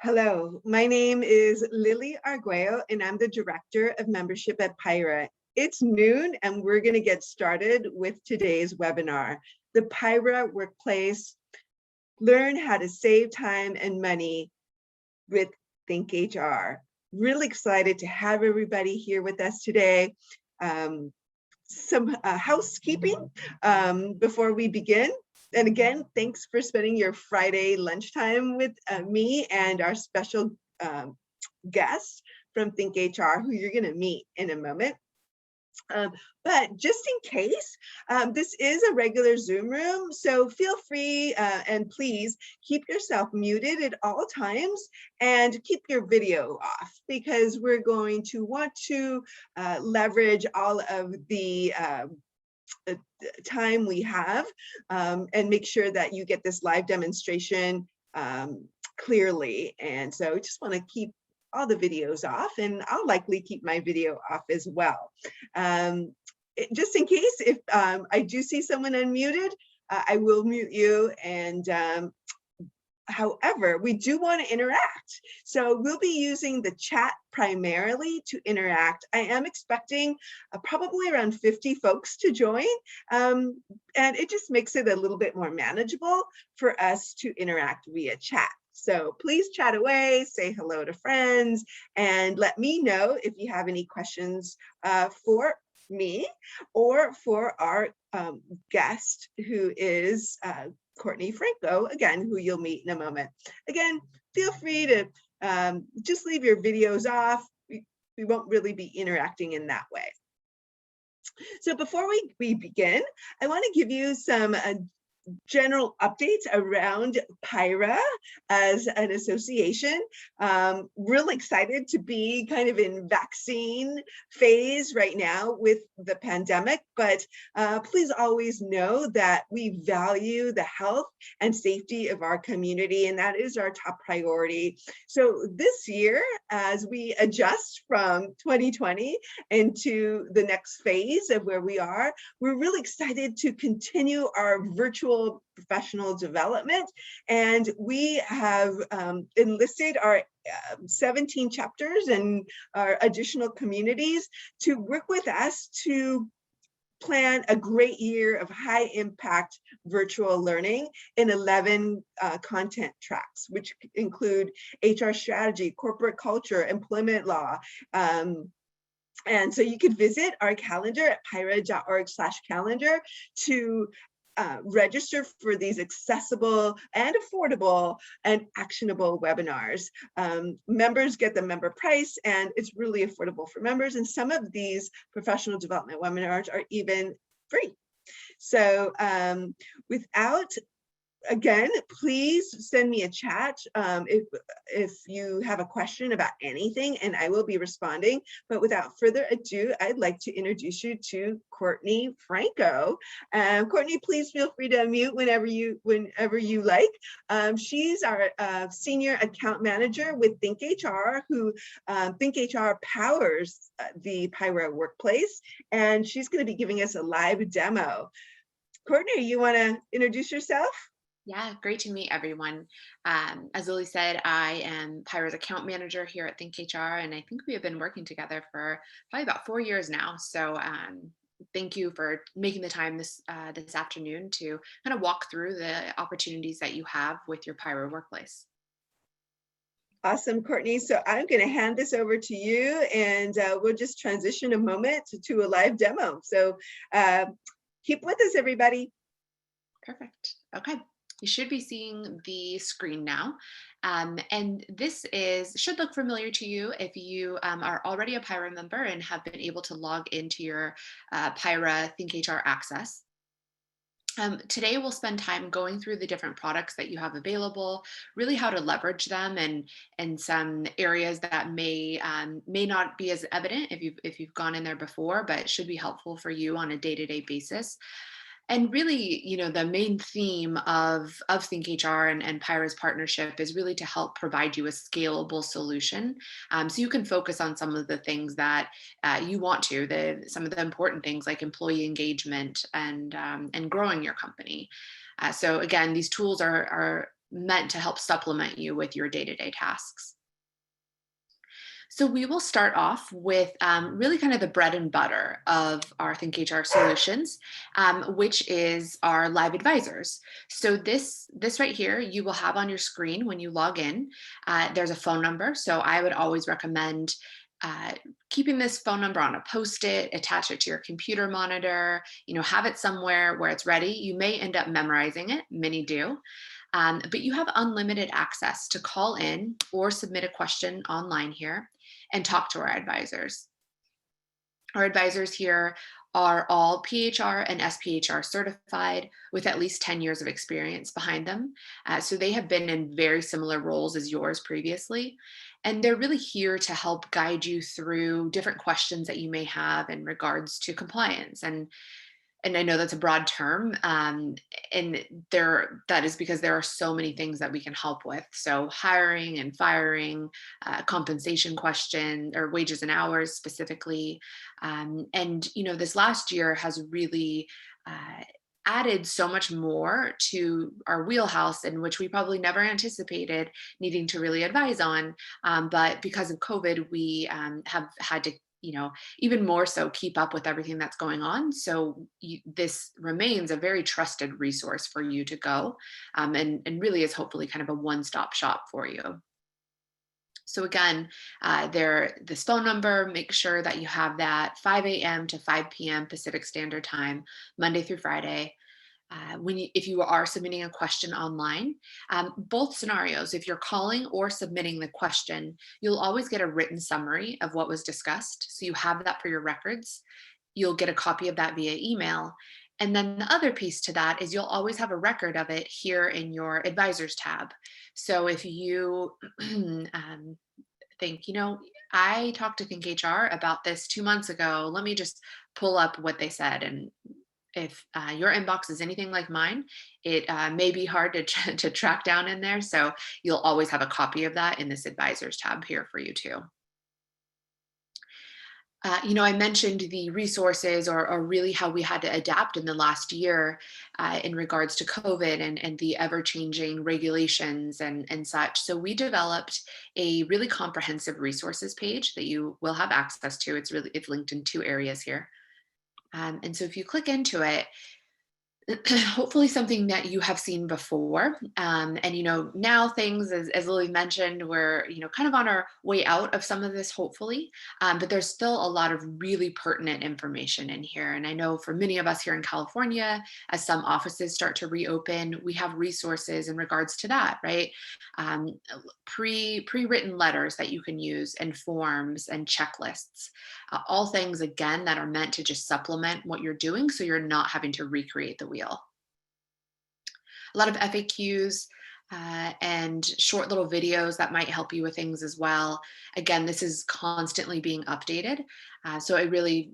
Hello, my name is Lily Arguello, and I'm the Director of Membership at PIHRA. It's noon, and we're going to get started with today's webinar, the PIHRA Workplace, Learn How to Save Time and Money with ThinkHR. Really excited to have everybody here with us today. Some housekeeping before we begin. And again, thanks for spending your Friday lunchtime with me and our special guest from ThinkHR, who you're going to meet in a moment. But just in case, this is a regular Zoom room, so feel free and please keep yourself muted at all times and keep your video off, because we're going to want to leverage all of the time we have and make sure that you get this live demonstration clearly. And so I just want to keep all the videos off, and I'll likely keep my video off as well. Just in case, if I do see someone unmuted, I will mute you. And however, we do want to interact. So we'll be using the chat primarily to interact. I am expecting probably around 50 folks to join. And it just makes it a little bit more manageable for us to interact via chat. So please chat away, say hello to friends, and let me know if you have any questions for me or for our guest, who is Courtney Franco, again, who you'll meet in a moment. Again, feel free to just leave your videos off. We won't really be interacting in that way. So before we begin, I want to give you some general updates around PIHRA as an association. Really excited to be kind of in vaccine phase right now with the pandemic, but please always know that we value the health and safety of our community, and that is our top priority. So this year, as we adjust from 2020 into the next phase of where we are, we're really excited to continue our virtual professional development, and we have enlisted our 17 chapters and our additional communities to work with us to plan a great year of high impact virtual learning in 11 content tracks, which include HR strategy, corporate culture, employment law. And so you could visit our calendar at pihra.org/calendar to register for these accessible and affordable and actionable webinars. Members get the member price, and it's really affordable for members. And some of these professional development webinars are even free. So again, please send me a chat if you have a question about anything, and I will be responding. But without further ado, I'd like to introduce you to Courtney Franco. Courtney, please feel free to unmute whenever you like. She's our senior account manager with ThinkHR, who ThinkHR powers the PIHRA Workplace, and she's going to be giving us a live demo. Courtney, you want to introduce yourself? Yeah, great to meet everyone. As Lily said, I am PIHRA's account manager here at ThinkHR, and I think we have been working together for probably about 4 years now. So thank you for making the time this afternoon to kind of walk through the opportunities that you have with your PIHRA Workplace. Awesome, Courtney. So I'm going to hand this over to you, and we'll just transition a moment to a live demo. So keep with us, everybody. Perfect. Okay. You should be seeing the screen now. And this should look familiar to you if you are already a PIHRA member and have been able to log into your PIHRA ThinkHR access. Today, we'll spend time going through the different products that you have available, really how to leverage them, and some areas that may not be as evident if you've gone in there before, but should be helpful for you on a day-to-day basis. And really, the main theme of ThinkHR and PIHRA's partnership is really to help provide you a scalable solution, so you can focus on some of the things that you want to, some of the important things like employee engagement and growing your company. So again, these tools are meant to help supplement you with your day-to-day tasks. So we will start off with really kind of the bread and butter of our ThinkHR solutions, which is our live advisors. So this right here, you will have on your screen when you log in. There's a phone number. So I would always recommend keeping this phone number on a Post-it, attach it to your computer monitor, have it somewhere where it's ready. You may end up memorizing it, many do. But you have unlimited access to call in or submit a question online here and talk to our advisors. Our advisors here are all PHR and SPHR certified with at least 10 years of experience behind them. So they have been in very similar roles as yours previously. And they're really here to help guide you through different questions that you may have in regards to compliance. And I know that's a broad term, and that is because there are so many things that we can help with. So hiring and firing, compensation question or wages and hours specifically, and this last year has really added so much more to our wheelhouse, in which we probably never anticipated needing to really advise on. But because of COVID, we have had to even more so keep up with everything that's going on. So this remains a very trusted resource for you to go, and really is hopefully kind of a one-stop shop for you. So again, this phone number, make sure that you have that 5 a.m. to 5 p.m. Pacific Standard Time, Monday through Friday. If you are submitting a question online, both scenarios, if you're calling or submitting the question, you'll always get a written summary of what was discussed. So you have that for your records. You'll get a copy of that via email. And then the other piece to that is you'll always have a record of it here in your advisors tab. So if you think, I talked to ThinkHR about this 2 months ago, let me just pull up what they said. And if your inbox is anything like mine, it may be hard to track down in there. So you'll always have a copy of that in this advisors tab here for you too. I mentioned the resources or really how we had to adapt in the last year in regards to COVID and the ever-changing regulations and such. So we developed a really comprehensive resources page that you will have access to. It's linked in 2 areas here. And so if you click into it, hopefully something that you have seen before. And, now things, as Lily mentioned, we're, kind of on our way out of some of this, hopefully, but there's still a lot of really pertinent information in here. And I know for many of us here in California, as some offices start to reopen, we have resources in regards to that, right? Pre-written letters that you can use and forms and checklists, all things, again, that are meant to just supplement what you're doing so you're not having to recreate the wheel. A lot of FAQs and short little videos that might help you with things as well. Again, this is constantly being updated. So I really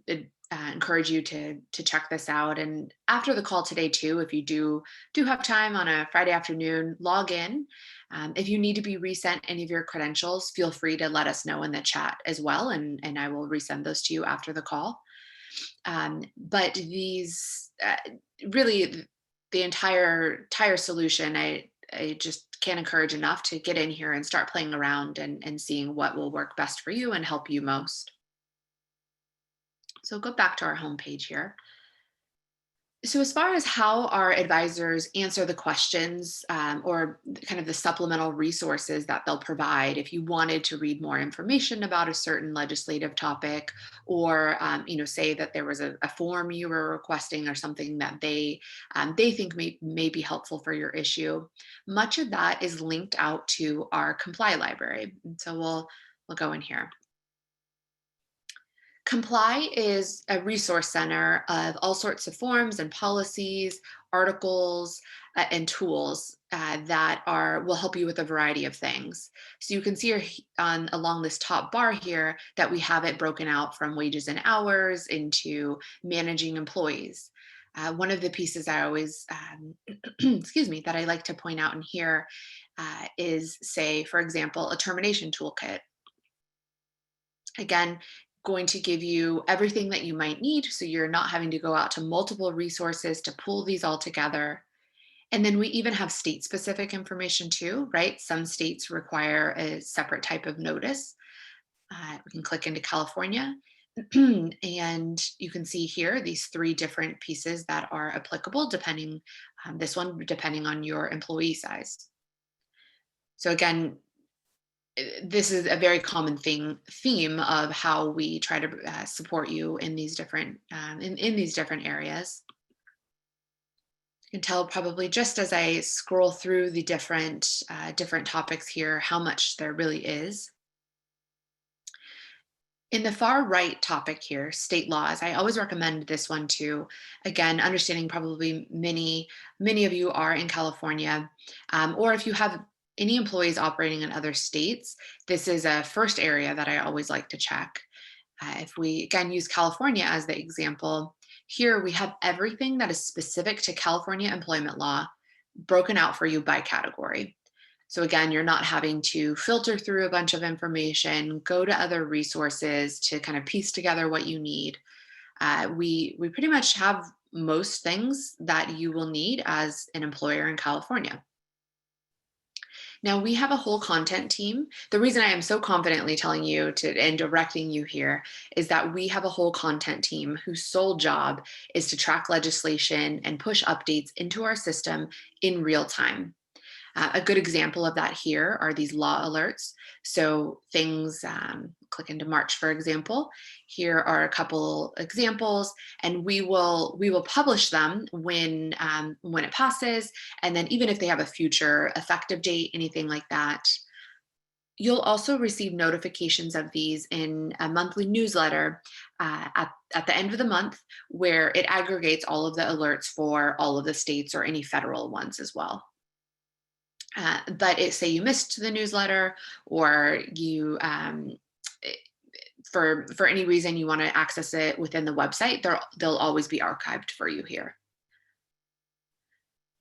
encourage you to check this out. And after the call today too, if you do have time on a Friday afternoon, log in. If you need to be resent any of your credentials, feel free to let us know in the chat as well, and I will resend those to you after the call. But these really the entire solution, I just can't encourage enough to get in here and start playing around and seeing what will work best for you and help you most. So go back to our homepage here. So as far as how our advisors answer the questions or kind of the supplemental resources that they'll provide, if you wanted to read more information about a certain legislative topic, or say that there was a form you were requesting or something that they think may be helpful for your issue, much of that is linked out to our Comply library. And so we'll go in here. Comply is a resource center of all sorts of forms and policies, articles, and tools that will help you with a variety of things. So you can see along this top bar here that we have it broken out from wages and hours into managing employees. One of the pieces I always, that I like to point out in here is, say, for example, a termination toolkit. Again, going to give you everything that you might need so you're not having to go out to multiple resources to pull these all together. And then we even have state specific information too, right? Some states require a separate type of notice. We can click into California and you can see here these three different pieces that are applicable depending, this one depending on your employee size. So again, this is a very common theme of how we try to support you in these different in these different areas. You can tell probably just as I scroll through the different topics here how much there really is. In the far right topic here, state laws, I always recommend this one too. Again, understanding probably many of you are in California, or if you have any employees operating in other states, this is a first area that I always like to check. If we again use California as the example, here we have everything that is specific to California employment law broken out for you by category. So again, you're not having to filter through a bunch of information, go to other resources to kind of piece together what you need. We pretty much have most things that you will need as an employer in California. Now we have a whole content team. The reason I am so confidently telling you to and directing you here is that we have a whole content team whose sole job is to track legislation and push updates into our system in real time. A good example of that here are these law alerts. So things, click into March, for example. Here are a couple examples, and we will publish them when it passes, and then even if they have a future effective date, anything like that. You'll also receive notifications of these in a monthly newsletter at the end of the month, where it aggregates all of the alerts for all of the states or any federal ones as well. But say you missed the newsletter or you for any reason you want to access it within the website, they'll always be archived for you here.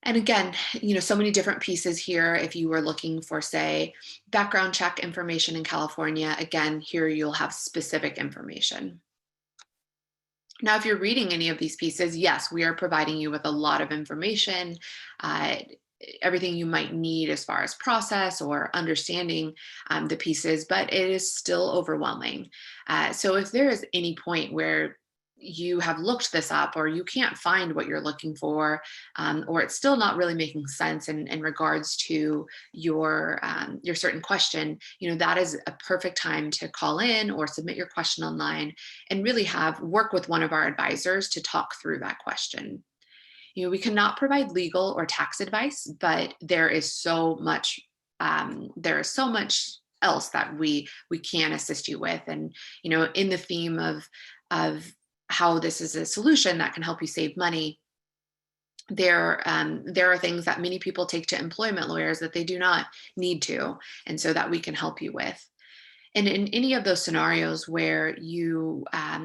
And again, so many different pieces here. If you were looking for, say, background check information in California, again, here you'll have specific information. Now, if you're reading any of these pieces, yes, we are providing you with a lot of information. Everything you might need as far as process or understanding the pieces, but it is still overwhelming. So if there is any point where you have looked this up or you can't find what you're looking for, or it's still not really making sense in regards to your certain question, that is a perfect time to call in or submit your question online and really work with one of our advisors to talk through that question. We cannot provide legal or tax advice, but there is so much else that we can assist you with. And in the theme of how this is a solution that can help you save money, there are things that many people take to employment lawyers that they do not need to, and so that we can help you with. And in any of those scenarios where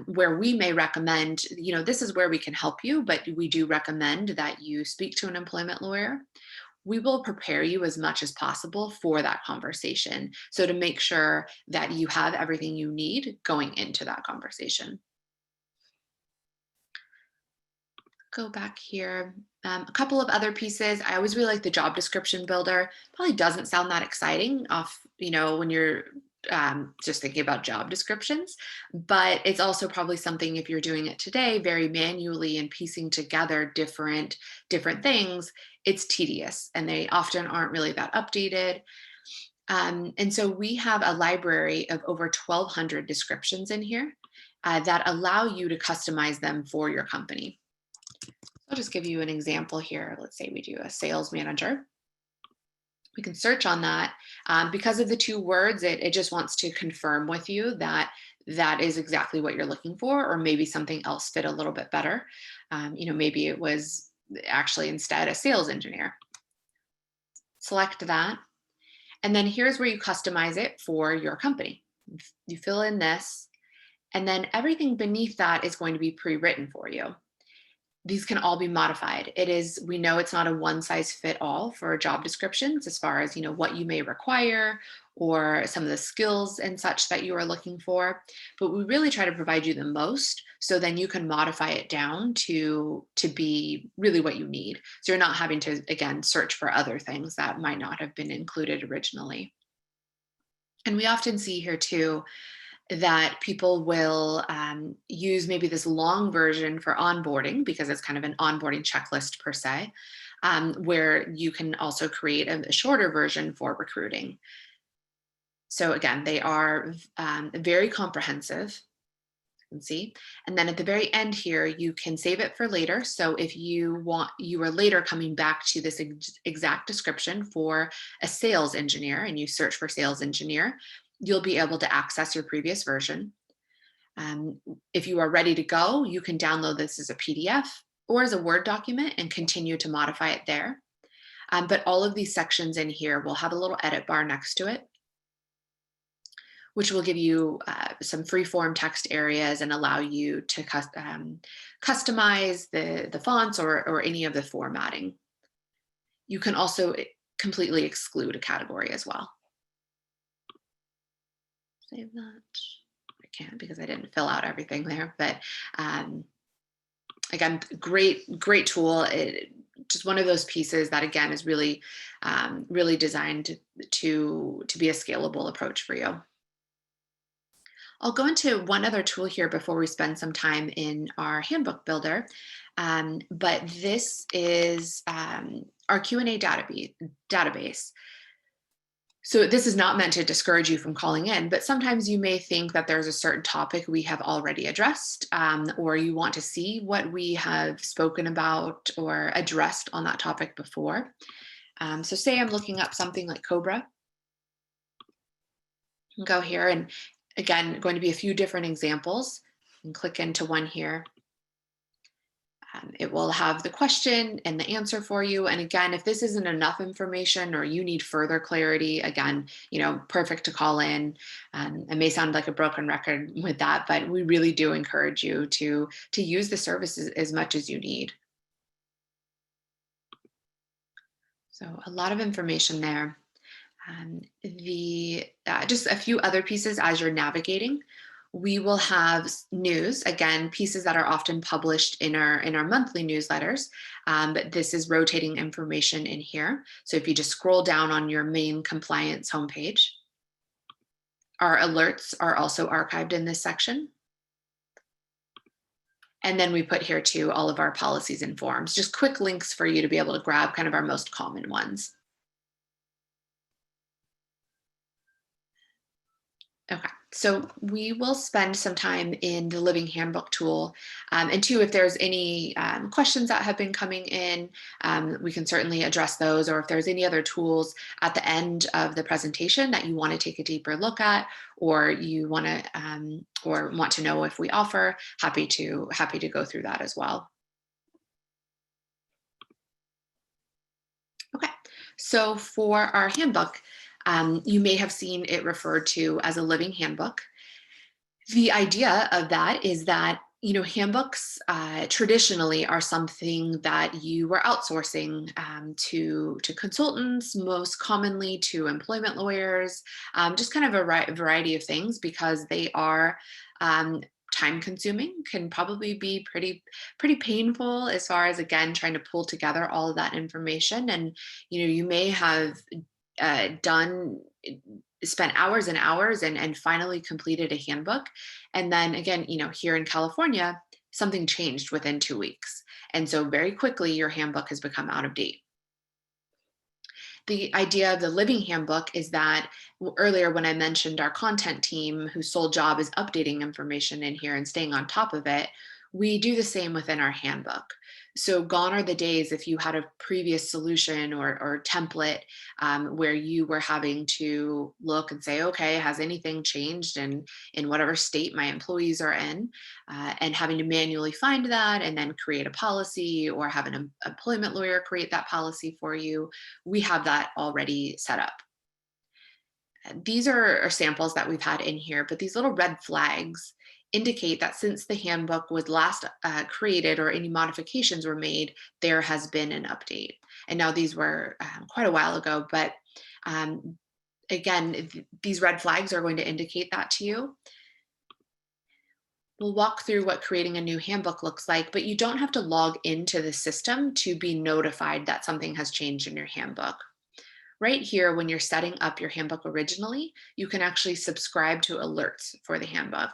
where we may recommend, this is where we can help you, but we do recommend that you speak to an employment lawyer. We will prepare you as much as possible for that conversation. So to make sure that you have everything you need going into that conversation. Go back here. A couple of other pieces. I always really like the job description builder. Probably doesn't sound that exciting when you're just thinking about job descriptions, but it's also probably something, if you're doing it today very manually and piecing together different things, it's tedious and they often aren't really that updated. And so we have a library of over 1,200 descriptions in here that allow you to customize them for your company. I'll just give you an example here. Let's say we do a sales manager. We can search on that. Because of the 2 words, it just wants to confirm with you that that is exactly what you're looking for, or maybe something else fit a little bit better. Maybe it was actually instead a sales engineer. Select that. And then here's where you customize it for your company. You fill in this, and then everything beneath that is going to be pre-written for you. these can all be modified. We know it's not a one size fit all for job descriptions as far as, what you may require or some of the skills and such that you are looking for, but we really try to provide you the most so then you can modify it down to be really what you need. So you're not having to, again, search for other things that might not have been included originally. And we often see here too that people will use maybe this long version for onboarding because it's kind of an onboarding checklist per se, where you can also create a shorter version for recruiting. So again, they are very comprehensive, you can see. And then at the very end here, you can save it for later. So if you are later coming back to this exact description for a sales engineer and you search for sales engineer, you'll be able to access your previous version. If you are ready to go, you can download this as a PDF or as a Word document and continue to modify it there. But all of these sections in here will have a little edit bar next to it, which will give you some free-form text areas and allow you to customize the fonts or any of the formatting. You can also completely exclude a category as well. Save that. I can't because I didn't fill out everything there, but again, great tool. Just one of those pieces that again is really, really designed to be a scalable approach for you. I'll go into one other tool here before we spend some time in our handbook builder, but this is our Q&A database. So this is not meant to discourage you from calling in, but sometimes you may think that there's a certain topic we have already addressed, or you want to see what we have spoken about or addressed on that topic before. So say I'm looking up something like COBRA. Go here, and again, going to be a few different examples, and click into one here. It will have the question and the answer for you. And again, if this isn't enough information or you need further clarity, again, perfect to call in. It may sound like a broken record with that, but we really do encourage you to use the services as much as you need. So a lot of information there. Just a few other pieces as you're navigating. We will have news, again, pieces that are often published in our monthly newsletters, but this is rotating information in here. So if you just scroll down on your main compliance homepage, our alerts are also archived in this section. And then we put here too all of our policies and forms, just quick links for you to be able to grab kind of our most common ones. Okay, so we will spend some time in the Living Handbook tool. And two, if there's any questions that have been coming in, we can certainly address those. Or if there's any other tools at the end of the presentation that you want to take a deeper look at, or you want to know if we offer, happy to go through that as well. Okay, so for our handbook, you may have seen it referred to as a living handbook. The idea of that is that, handbooks traditionally are something that you were outsourcing to consultants, most commonly to employment lawyers, just kind of a variety of things because they are time consuming, can probably be pretty painful as far as, again, trying to pull together all of that information. And, you may have spent hours and hours and finally completed a handbook. And then again, here in California, something changed within 2 weeks. And so very quickly your handbook has become out of date. The idea of the living handbook is that earlier when I mentioned our content team whose sole job is updating information in here and staying on top of it, we do the same within our handbook. So gone are the days if you had a previous solution or template where you were having to look and say, okay, has anything changed in whatever state my employees are in, and having to manually find that and then create a policy or have an employment lawyer create that policy for you. We have that already set up. These are samples that we've had in here, but these little red flags indicate that since the handbook was last created or any modifications were made, there has been an update. And now these were quite a while ago, but again, these red flags are going to indicate that to you. We'll walk through what creating a new handbook looks like, but you don't have to log into the system to be notified that something has changed in your handbook. Right here, when you're setting up your handbook originally, you can actually subscribe to alerts for the handbook.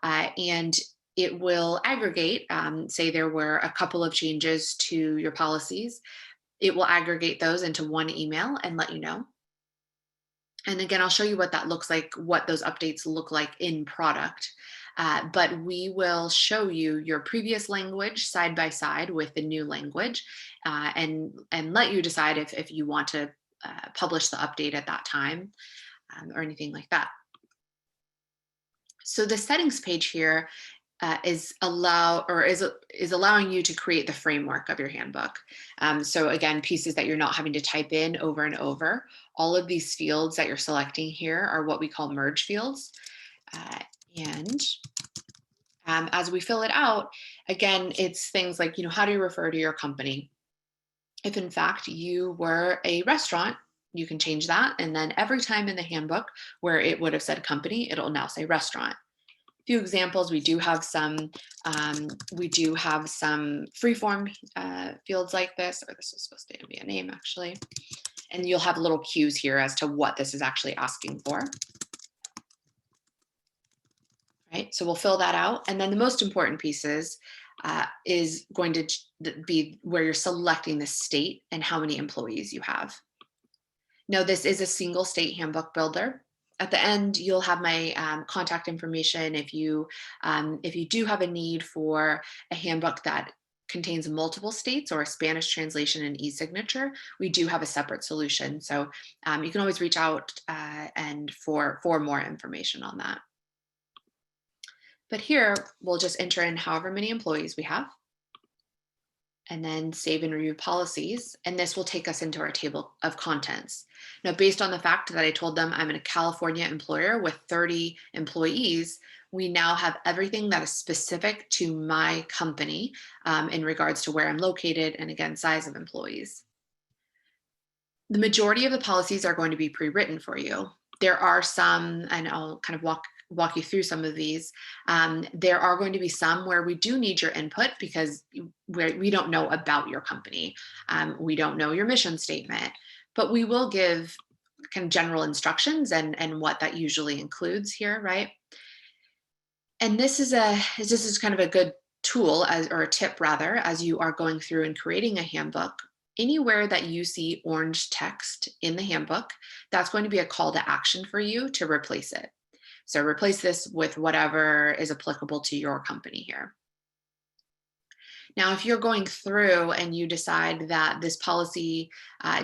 And it will aggregate, say there were a couple of changes to your policies, it will aggregate those into one email and let you know. And again, I'll show you what that looks like, what those updates look like in product. But we will show you your previous language side by side with the new language, and let you decide if you want to publish the update at that time, or anything like that. So the settings page here is allowing you to create the framework of your handbook. So again, pieces that you're not having to type in over and over. All of these fields that you're selecting here are what we call merge fields. As we fill it out, again, it's things like, how do you refer to your company? If in fact you were a restaurant, you can change that. And then every time in the handbook where it would have said company, it'll now say restaurant. A few examples, we do have some free-form fields like this, or this is supposed to be a name actually. And you'll have little cues here as to what this is actually asking for. Right, so we'll fill that out. And then the most important pieces is going to be where you're selecting the state and how many employees you have. Now, this is a single state handbook builder. At the end, you'll have my contact information if you do have a need for a handbook that contains multiple states or a Spanish translation and e-signature. We do have a separate solution. So you can always reach out and for more information on that. But here, we'll just enter in however many employees we have, and then save and review policies. And this will take us into our table of contents. Now, based on the fact that I told them I'm a California employer with 30 employees, we now have everything that is specific to my company in regards to where I'm located and, again, size of employees. The majority of the policies are going to be pre-written for you. There are some, and I'll kind of walk you through some of these. There are going to be some where we do need your input because we don't know about your company. We don't know your mission statement, but we will give kind of general instructions and what that usually includes here, right? And this is kind of a good tool or a tip rather, as you are going through and creating a handbook. Anywhere that you see orange text in the handbook, that's going to be a call to action for you to replace it. So replace this with whatever is applicable to your company here. Now, if you're going through and you decide that this policy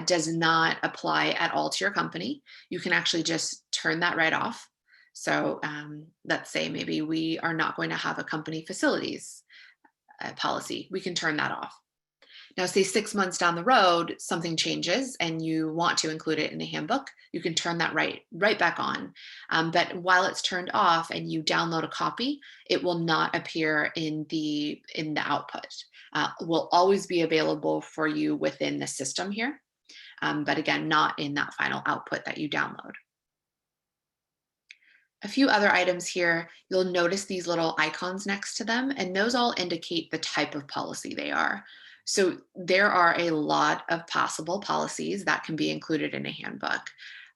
does not apply at all to your company, you can actually just turn that right off. So let's say maybe we are not going to have a company facilities policy. We can turn that off. Now, say 6 months down the road, something changes and you want to include it in a handbook, you can turn that right back on. But while it's turned off and you download a copy, it will not appear in the output. Will always be available for you within the system here, but again, not in that final output that you download. A few other items here, you'll notice these little icons next to them, and those all indicate the type of policy they are. So there are a lot of possible policies that can be included in a handbook.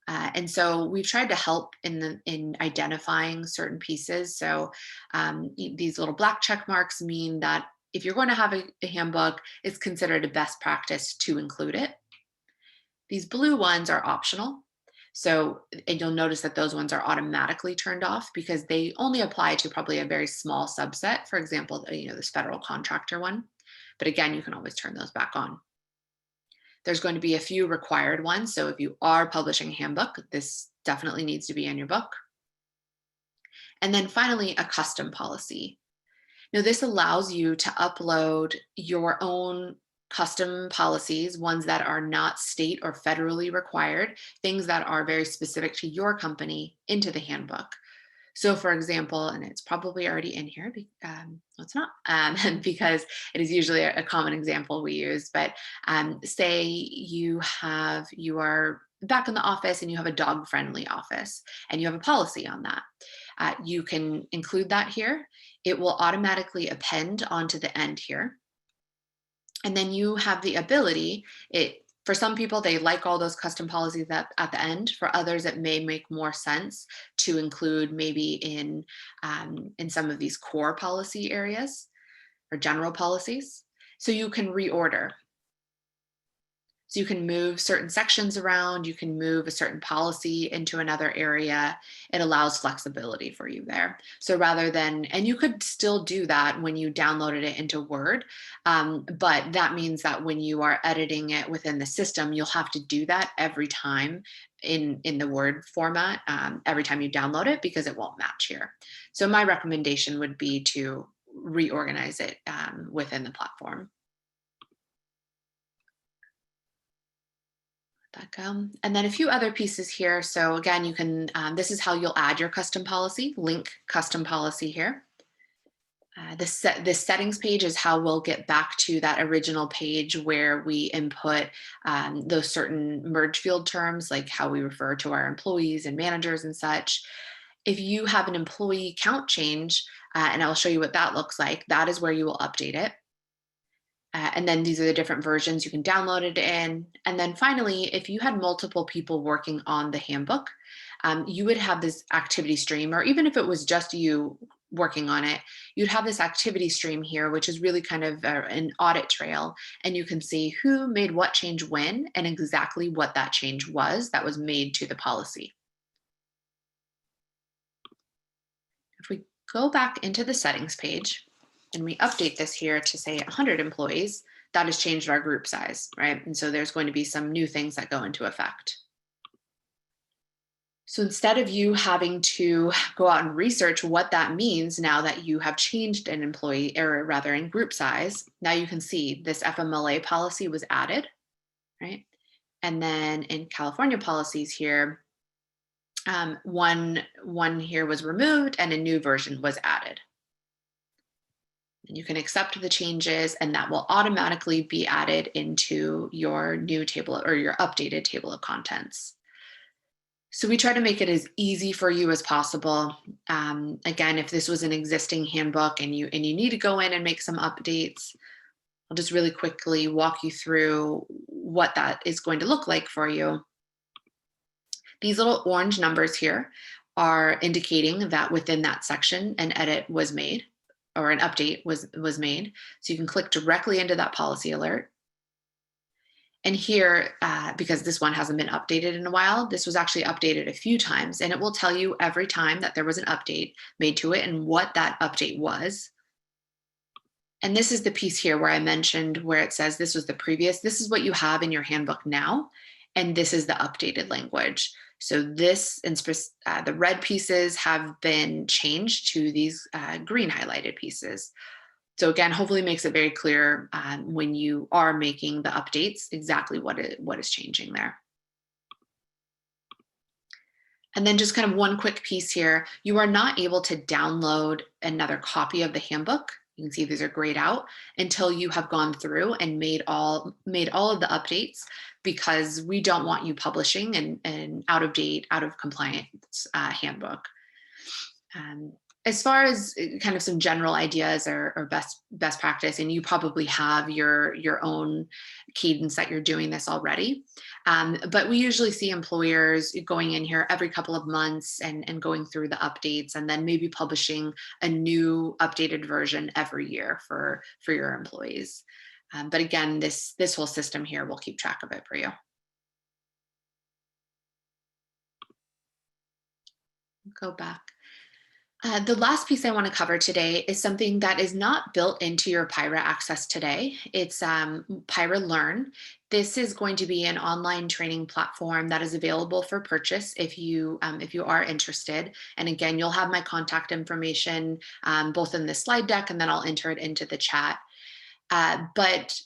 And so we've tried to help in identifying certain pieces. So these little black check marks mean that if you're going to have a handbook, it's considered a best practice to include it. These blue ones are optional. So, and you'll notice that those ones are automatically turned off because they only apply to probably a very small subset. For example, this federal contractor one. But again, you can always turn those back on. There's going to be a few required ones. So if you are publishing a handbook, this definitely needs to be in your book. And then finally, a custom policy. Now, this allows you to upload your own custom policies, ones that are not state or federally required, things that are very specific to your company into the handbook. So for example, and it's probably already in here, no, it's not, because it is usually a common example we use, but say you are back in the office and you have a dog-friendly office and you have a policy on that. You can include that here. It will automatically append onto the end here. And then you have the ability, for some people, they like all those custom policies at the end. For others, it may make more sense to include maybe in some of these core policy areas or general policies. So you can reorder. So you can move certain sections around, you can move a certain policy into another area. It allows flexibility for you there. So rather than, and you could still do that when you downloaded it into Word, but that means that when you are editing it within the system, you'll have to do that every time in the Word format, every time you download it, because it won't match here. So my recommendation would be to reorganize it within the platform. And then a few other pieces here. So again, you can, this is how you'll add your custom policy, link custom policy here. The settings page is how we'll get back to that original page where we input those certain merge field terms, like how we refer to our employees and managers and such. If you have an employee count change, and I'll show you what that looks like, that is where you will update it. And then these are the different versions you can download it in. And then finally, if you had multiple people working on the handbook, you would have this activity stream, or even if it was just you working on it, you'd have this activity stream here, which is really kind of an audit trail. And you can see who made what change when and exactly what that change was that was made to the policy. If we go back into the settings page, and we update this here to say 100 employees, that has changed our group size, right? And so there's going to be some new things that go into effect. So instead of you having to go out and research what that means now that you have changed an employee, or rather in group size, now you can see this FMLA policy was added, right? And then in California policies here, one here was removed and a new version was added. And you can accept the changes, and that will automatically be added into your new table or your updated table of contents. So we try to make it as easy for you as possible. Again, if this was an existing handbook and you need to go in and make some updates, I'll just really quickly walk you through what that is going to look like for you. These little orange numbers here are indicating that within that section, an edit was made, or an update was made. So you can click directly into that policy alert. And here, because this one hasn't been updated in a while, this was actually updated a few times, and it will tell you every time that there was an update made to it and what that update was. And this is the piece here where I mentioned where it says this was the previous, this is what you have in your handbook now, and this is the updated language. So this, the red pieces have been changed to these green highlighted pieces. So again, hopefully makes it very clear when you are making the updates exactly what is changing there. And then just kind of one quick piece here, you are not able to download another copy of the handbook. You can see these are grayed out until you have gone through and made all of the updates, because we don't want you publishing an out of date, out of compliance handbook. As far as kind of some general ideas or best practice, and you probably have your own cadence that you're doing this already, but we usually see employers going in here every couple of months and going through the updates, and then maybe publishing a new updated version every year for your employees. But again, this whole system here will keep track of it for you. Go back. The last piece I want to cover today is something that is not built into your PIHRA Access today. It's PIHRA Learn. This is going to be an online training platform that is available for purchase if you are interested. And again, you'll have my contact information both in the slide deck, and then I'll enter it into the chat. But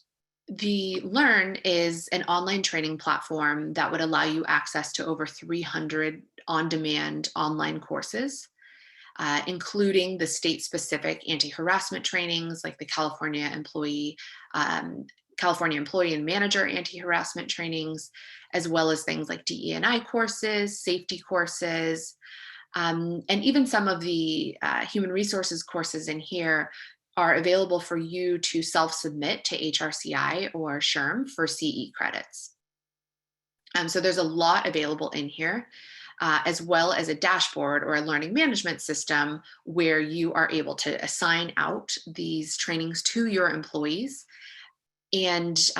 the Learn is an online training platform that would allow you access to over 300 on-demand online courses. including the state-specific anti-harassment trainings like the California Employee and Manager anti-harassment trainings, as well as things like DE&I courses, safety courses, and even some of the human resources courses in here are available for you to self-submit to HRCI or SHRM for CE credits. So there's a lot available in here, as well as a dashboard or a learning management system where you are able to assign out these trainings to your employees and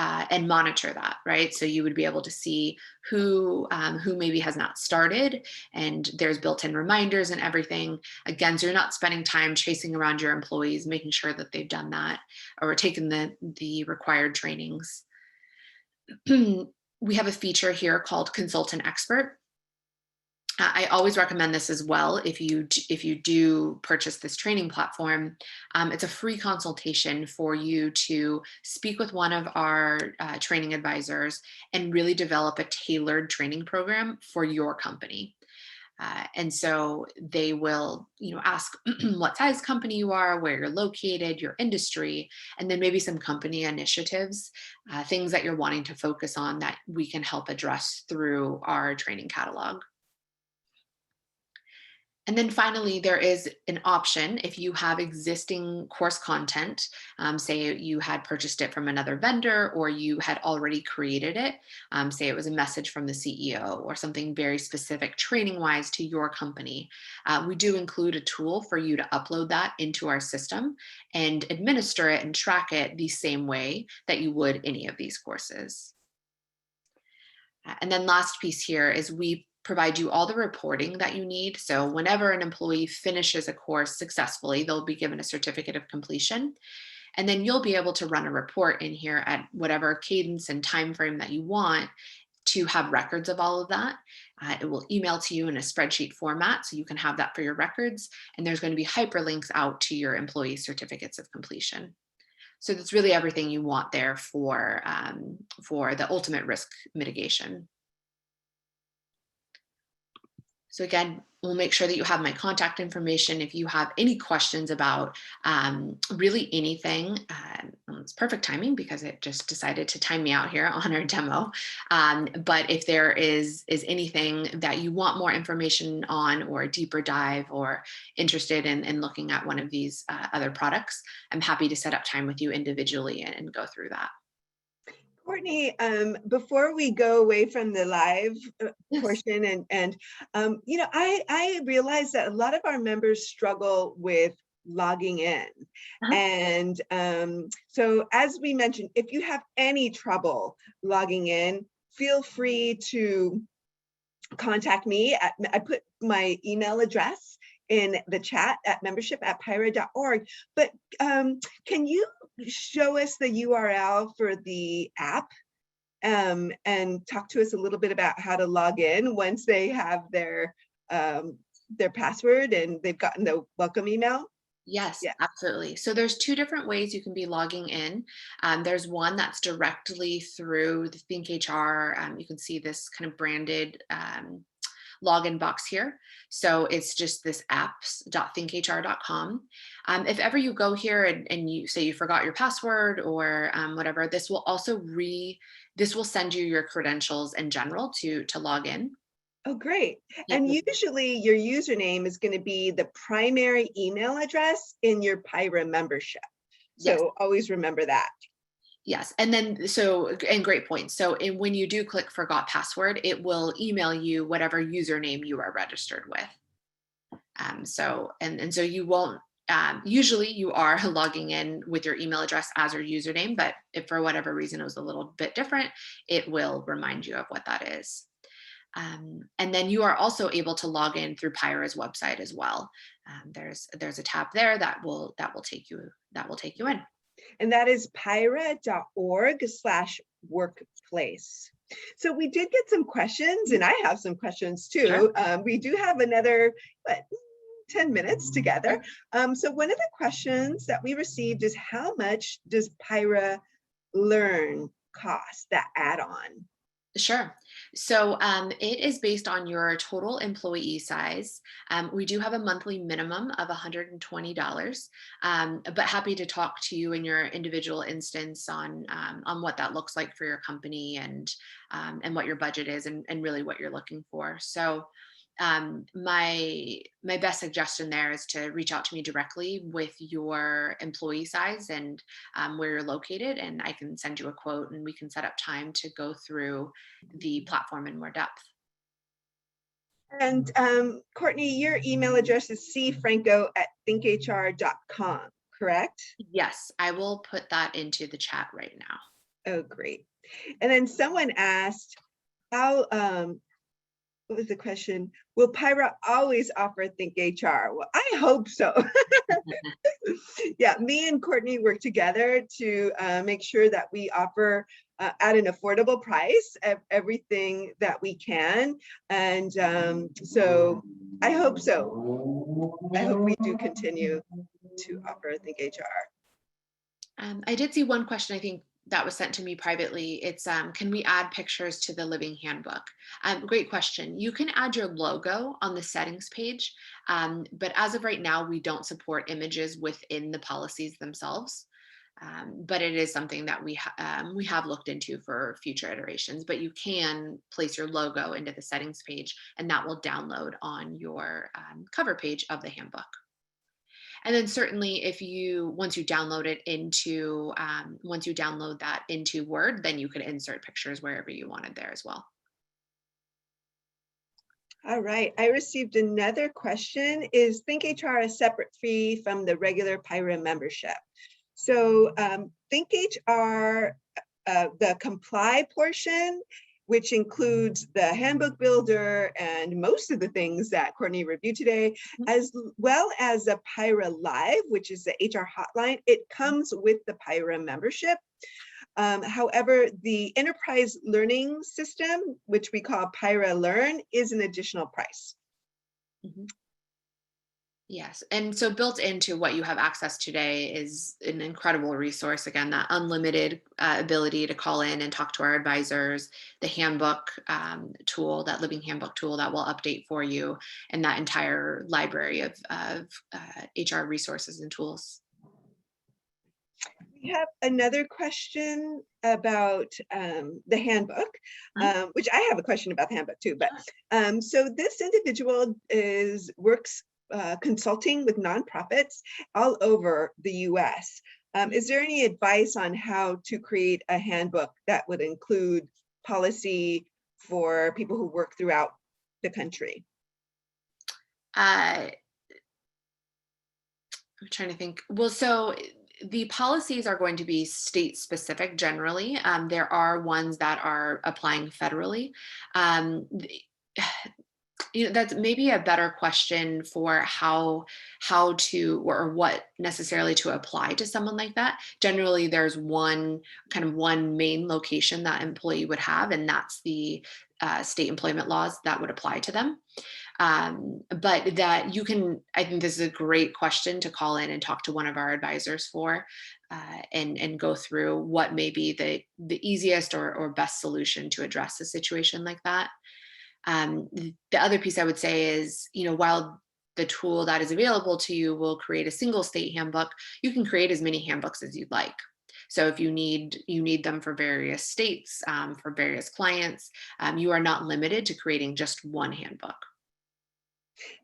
monitor that, right? So you would be able to see who maybe has not started, and there's built-in reminders and everything. Again, so you're not spending time chasing around your employees, making sure that they've done that or taken the required trainings. We have a feature here called Consultant Expert. I always recommend this as well. If you do purchase this training platform, it's a free consultation for you to speak with one of our training advisors and really develop a tailored training program for your company. And so they will, ask what size company you are, where you're located, your industry, and then maybe some company initiatives, things that you're wanting to focus on that we can help address through our training catalog. And then finally, there is an option if you have existing course content, say you had purchased it from another vendor or you had already created it, say it was a message from the CEO or something very specific training-wise to your company. We do include a tool for you to upload that into our system and administer it and track it the same way that you would any of these courses. And then last piece here is we provide you all the reporting that you need. So whenever an employee finishes a course successfully, they'll be given a certificate of completion. And then you'll be able to run a report in here at whatever cadence and time frame that you want to have records of all of that. It will email to you in a spreadsheet format, so you can have that for your records. And there's going to be hyperlinks out to your employee certificates of completion. So that's really everything you want there for the ultimate risk mitigation. So again, we'll make sure that you have my contact information. If you have any questions about really anything, it's perfect timing because it just decided to time me out here on our demo. But if there is anything that you want more information on or a deeper dive or interested in looking at one of these other products, I'm happy to set up time with you individually and go through that. Courtney, before we go away from the live portion, I realize that a lot of our members struggle with logging in. And so as we mentioned, if you have any trouble logging in, feel free to contact me. I put my email address in the chat at membership@PIHRA.org. But can you show us the URL for the app and talk to us a little bit about how to log in once they have their password and they've gotten the welcome email? Yes, absolutely. So there's two different ways you can be logging in. There's one that's directly through the ThinkHR. You can see this kind of branded login box here. So it's just this apps.thinkhr.com. If ever you go here and you say you forgot your password or whatever, this will also send you your credentials in general to log in. Oh, great. And usually your username is going to be the primary email address in your PIHRA membership. So always remember that. Yes. And then, and great point. So when you do click forgot password, it will email you whatever username you are registered with. So you won't, usually you are logging in with your email address as your username, but if for whatever reason it was a little bit different, it will remind you of what that is. And then you are also able to log in through PIHRA's website as well. There's a tab there that will take you in. And that is PIHRA.org/workplace. So we did get some questions, and I have some questions too. Sure. We do have another 10 minutes together. So one of the questions that we received is, how much does PIHRA Learn cost, that add-on? Sure. So it is based on your total employee size. We do have a monthly minimum of $120, but happy to talk to you in your individual instance on what that looks like for your company and what your budget is and really what you're looking for. So my best suggestion there is to reach out to me directly with your employee size and where you're located, and I can send you a quote and we can set up time to go through the platform in more depth. And Courtney, your email address is cfranco@thinkhr.com, correct? Yes, I will put that into the chat right now. Oh, great. And then someone asked, how, what was the question? Will PIHRA always offer ThinkHR? Well, I hope so. Yeah, me and Courtney work together to make sure that we offer at an affordable price everything that we can. And so I hope so. I hope we do continue to offer ThinkHR. I did see one question, I think that was sent to me privately. It's can we add pictures to the Living Handbook? Great question. You can add your logo on the settings page, but as of right now, we don't support images within the policies themselves. But it is something that we have looked into for future iterations. But you can place your logo into the settings page, and that will download on your cover page of the handbook. And then certainly if once you download that into Word, then you could insert pictures wherever you wanted there as well. All right, I received another question. Is ThinkHR a separate fee from the regular PIHRA membership? So ThinkHR, the Comply portion, which includes the handbook builder and most of the things that Courtney reviewed today, as well as the PIHRA Live, which is the HR hotline. It comes with the PIHRA membership. However, the enterprise learning system, which we call PIHRA Learn, is an additional price. Mm-hmm. Yes. And so built into what you have access today is an incredible resource. Again, that unlimited ability to call in and talk to our advisors, the handbook tool, that Living Handbook tool that will update for you, and that entire library of HR resources and tools. We have another question about the handbook, which I have a question about the handbook too. But so this individual works consulting with nonprofits all over the US. Is there any advice on how to create a handbook that would include policy for people who work throughout the country? I'm trying to think. Well, so the policies are going to be state specific generally. There are ones that are applying federally. That's maybe a better question for how to or what necessarily to apply to someone like that. Generally, there's one main location that employee would have, and that's the state employment laws that would apply to them. But that you can, I think this is a great question to call in and talk to one of our advisors for, and go through what may be the easiest or best solution to address a situation like that. The other piece I would say is, while the tool that is available to you will create a single state handbook, you can create as many handbooks as you'd like. So if you need them for various states, for various clients, you are not limited to creating just one handbook.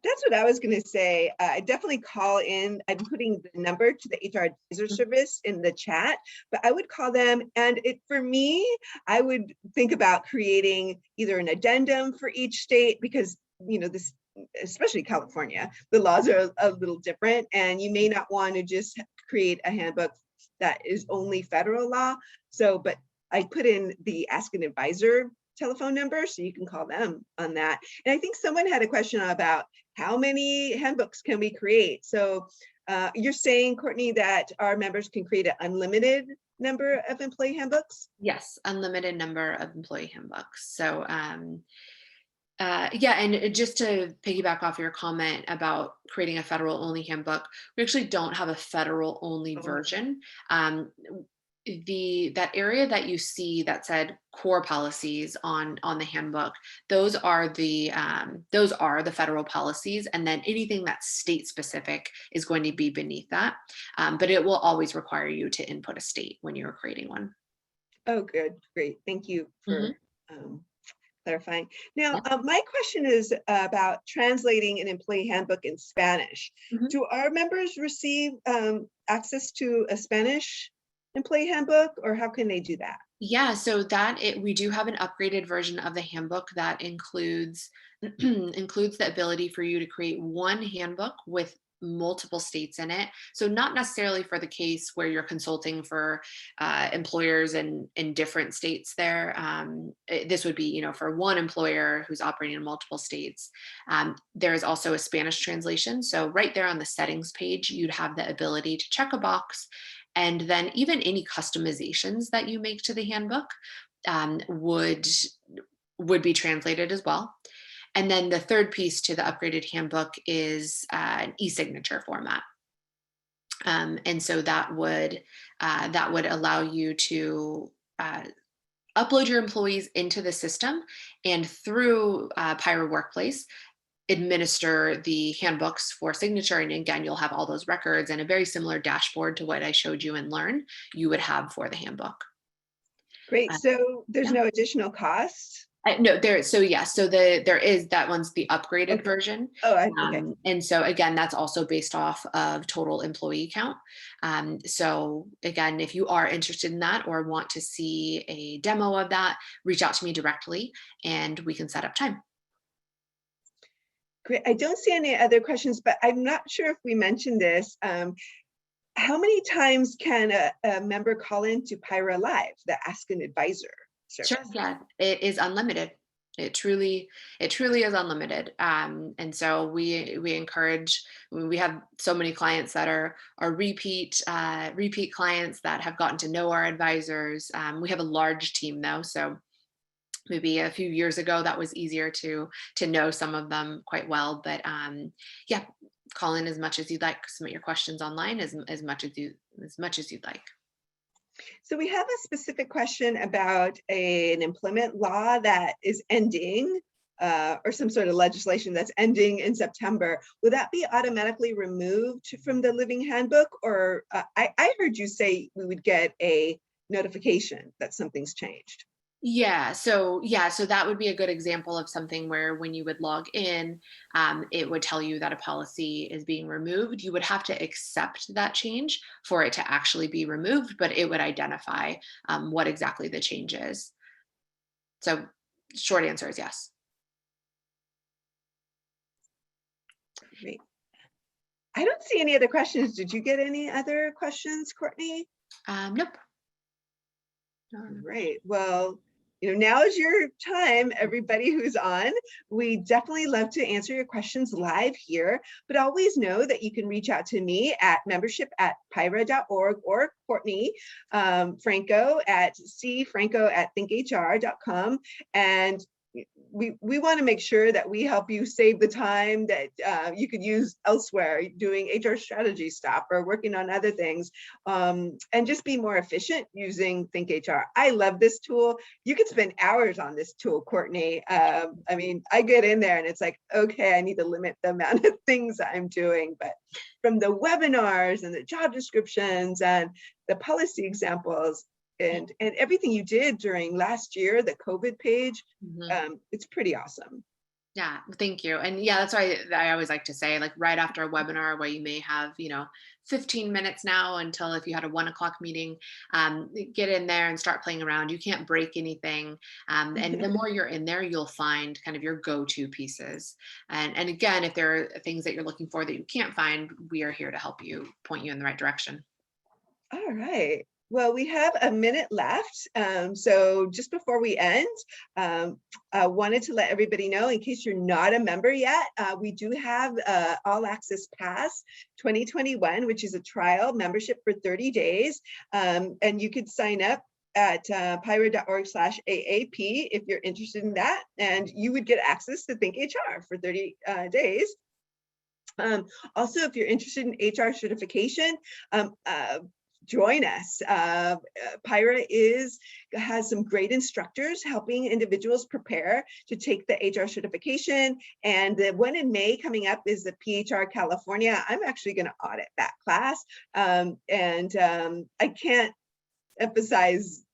That's what I was going to say. I definitely call in. I'm putting the number to the HR advisor service in the chat, but I would call them. And for me, I would think about creating either an addendum for each state, because, this, especially California, the laws are a little different, and you may not want to just create a handbook that is only federal law. So, but I put in the Ask an Advisor telephone number, so you can call them on that. And I think someone had a question about how many handbooks can we create. So you're saying, Courtney, that our members can create an unlimited number of employee handbooks? Yes, unlimited number of employee handbooks. So yeah, and just to piggyback off your comment about creating a federal only handbook, we actually don't have a federal only version. that area that you see that said core policies on the handbook, those are the federal policies, and then anything that's state specific is going to be beneath that. But it will always require you to input a state when you're creating one. Oh, good. Great. Thank you Mhm. for clarifying. Now, Yeah. my question is about translating an employee handbook in Spanish. Mhm. Do our members receive access to a Spanish employee handbook, or how can they do that? Yeah, so we do have an upgraded version of the handbook that includes includes the ability for you to create one handbook with multiple states in it. So not necessarily for the case where you're consulting for employers in different states. There, this would be, for one employer who's operating in multiple states. There is also a Spanish translation. So right there on the settings page, you'd have the ability to check a box, and then even any customizations that you make to the handbook would be translated as well. And then the third piece to the upgraded handbook is an e-signature format. And so that would allow you to upload your employees into the system, and through PIHRA Workplace, administer the handbooks for signature. And again, you'll have all those records and a very similar dashboard to what I showed you in Learn you would have for the handbook. Great. Uh, So there's yeah. no additional cost? No, there is, that one's the upgraded Okay. version. Oh, okay. And so again, that's also based off of total employee count. So again, if you are interested in that or want to see a demo of that, reach out to me directly and we can set up time. Great. I don't see any other questions, but I'm not sure if we mentioned this. How many times can a member call into PIHRA Live, the Ask an Advisor service? Sure, yeah, it is unlimited. It truly is unlimited. And so we encourage. We have so many clients that are repeat clients that have gotten to know our advisors. We have a large team though, so maybe a few years ago that was easier to know some of them quite well. But yeah, call in as much as you'd like. Submit your questions online as much as you'd like. So we have a specific question about an employment law that is ending, or some sort of legislation that's ending in September. Would that be automatically removed from the Living Handbook? Or I heard you say we would get a notification that something's changed. So that would be a good example of something where when you would log in, it would tell you that a policy is being removed. You would have to accept that change for it to actually be removed, but it would identify what exactly the change is. So short answer is yes. Great. I don't see any other questions. Did you get any other questions, Courtney? Nope. Great. Well, now is your time, everybody who's on. We definitely love to answer your questions live here, but always know that you can reach out to me at membership@pihra.org or Courtney Franco at cfranco@thinkhr.com. And we want to make sure that we help you save the time that you could use elsewhere doing HR strategy stuff or working on other things, and just be more efficient using ThinkHR. I love this tool. You could spend hours on this tool, Courtney. I mean, I get in there and it's like, okay, I need to limit the amount of things I'm doing, but from the webinars and the job descriptions and the policy examples, and everything you did during last year, the COVID page, it's pretty awesome. Yeah, thank you. And yeah, that's why I always like to say, like right after a webinar where you may have, 15 minutes now until if you had a 1 o'clock meeting, get in there and start playing around. You can't break anything. And the more you're in there, you'll find kind of your go-to pieces. And again, if there are things that you're looking for that you can't find, we are here to help you, point you in the right direction. All right. Well, we have a minute left. So just before we end, I wanted to let everybody know, in case you're not a member yet, we do have AllAccess Pass 2021, which is a trial membership for 30 days. And you could sign up at pihra.org/AAP if you're interested in that. And you would get access to ThinkHR for 30 days. Also, if you're interested in HR certification, join us. PIHRA has some great instructors helping individuals prepare to take the HR certification. And the one in May coming up is the PIHRA California. I'm actually going to audit that class. I can't emphasize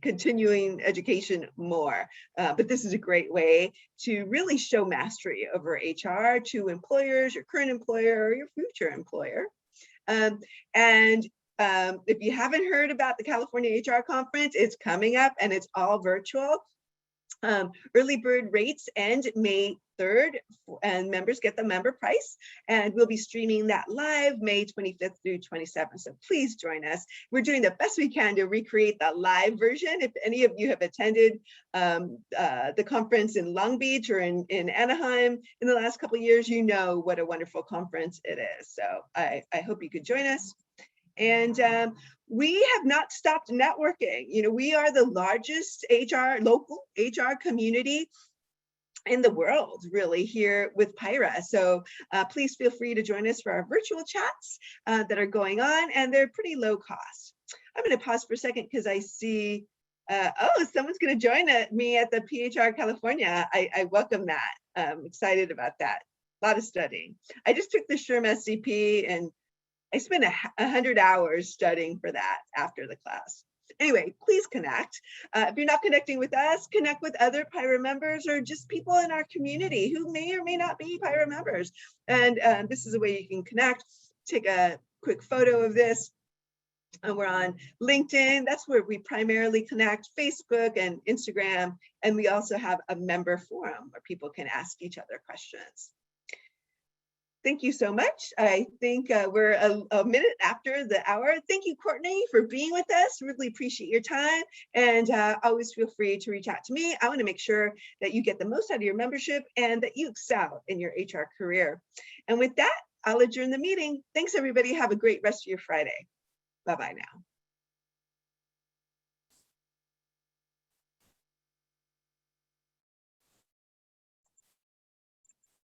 continuing education more, but this is a great way to really show mastery over HR to employers, your current employer or your future employer. If you haven't heard about the California HR conference, it's coming up and it's all virtual. Early bird rates end May 3rd, and members get the member price. And we'll be streaming that live May 25th through 27th. So please join us. We're doing the best we can to recreate the live version. If any of you have attended the conference in Long Beach or in Anaheim in the last couple of years, you know what a wonderful conference it is. So I hope you could join us. And we have not stopped networking. You know, we are the largest local HR community in the world, really, here with PIHRA. So please feel free to join us for our virtual chats that are going on, and they're pretty low cost. I'm going to pause for a second because I see, oh, someone's going to join me at the PIHRA California. I welcome that. I'm excited about that. A lot of studying. I just took the SHRM SCP and I spent 100 hours studying for that after the class. Anyway, please connect. If you're not connecting with us, connect with other PIHRA members or just people in our community who may or may not be PIHRA members. And this is a way you can connect. Take a quick photo of this. And we're on LinkedIn. That's where we primarily connect, Facebook and Instagram. And we also have a member forum where people can ask each other questions. Thank you so much. I think we're a minute after the hour. Thank you, Courtney, for being with us. Really appreciate your time. And always feel free to reach out to me. I want to make sure that you get the most out of your membership and that you excel in your HR career. And with that, I'll adjourn the meeting. Thanks, everybody. Have a great rest of your Friday. Bye-bye now.